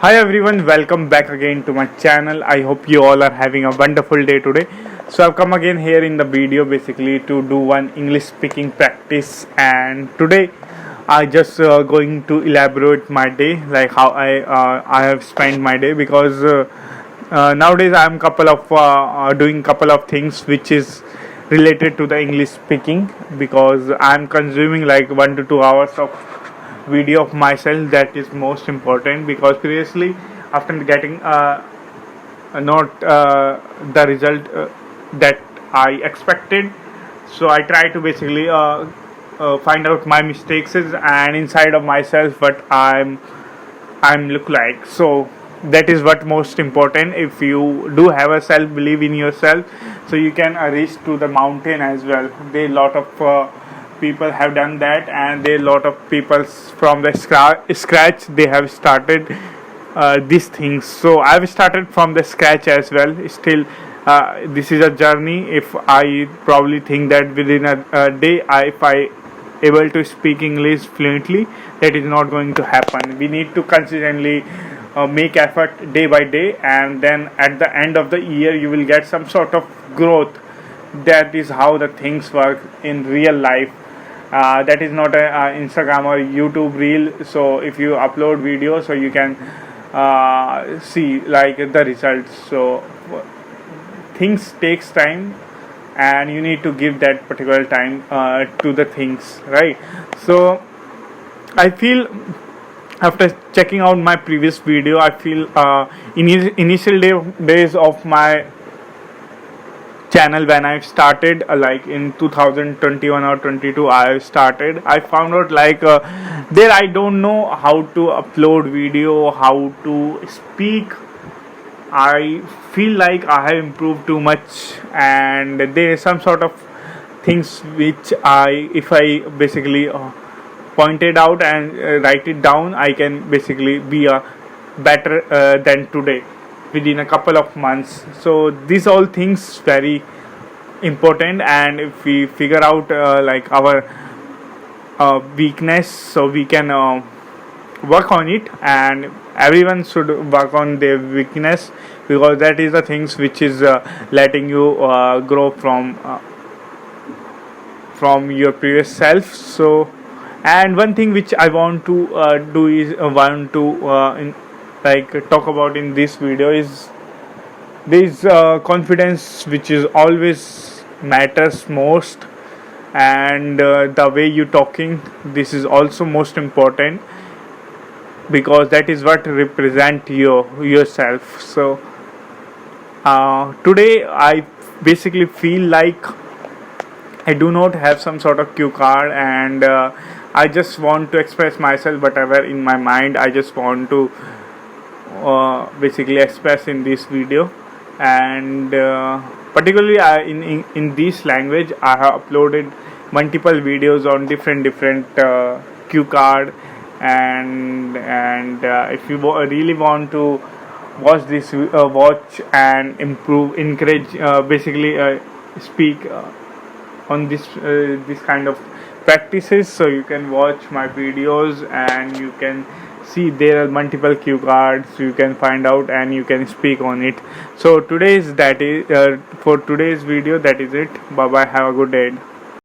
Hi everyone, welcome back again to my channel. I hope you all are having a wonderful day today. So I've come again here in the video basically to do one English speaking practice, and today I just going to elaborate my day, like how I have spent my day, because nowadays I'm couple of doing couple of things which is related to the English speaking, because I'm consuming like 1 to 2 hours of video of myself. That is most important, because previously after getting not the result that I expected, so I try to basically find out my mistakes and inside of myself what I'm look like. So that is what most important. If you do have a self belief in yourself, so you can reach to the mountain as well. There a lot of people have done that, and there a lot of people from the scratch they have started these things. So I've started from the scratch as well. Still this is a journey. If I probably think that within a day if I able to speak English fluently, that is not going to happen. We need to consistently make effort day by day, and then at the end of the year you will get some sort of growth. That is how the things work in real life. That is not a Instagram or YouTube reel. So if you upload videos, so you can see like the results. So things takes time, and you need to give that particular time to the things, right? So I feel after checking out my previous video, I feel initial days of my channel when I started, like in 2021 or 22 I started, I found out like there I don't know how to upload video, how to speak. I feel like I have improved too much, and there is some sort of things which if I basically pointed out and write it down, I can basically be a better than today within a couple of months. So these all things very important, and if we figure out like our weakness, so we can work on it, and everyone should work on their weakness, because that is the things which is letting you grow from your previous self. So, and one thing which I want to do is want to talk about in this video is this confidence, which is always matters most, and the way you talking, this is also most important, because that is what represent yourself. So today I basically feel like I do not have some sort of cue card, and I just want to express myself whatever in my mind. I just want to basically express in this video, and particularly in this language I have uploaded multiple videos on different cue card, and if you really want to watch and improve, encourage, basically speak on this kind of practices, so you can watch my videos and you can see there are multiple cue cards you can find out, and you can speak on it. So for today's video, that is it. Bye bye, have a good day.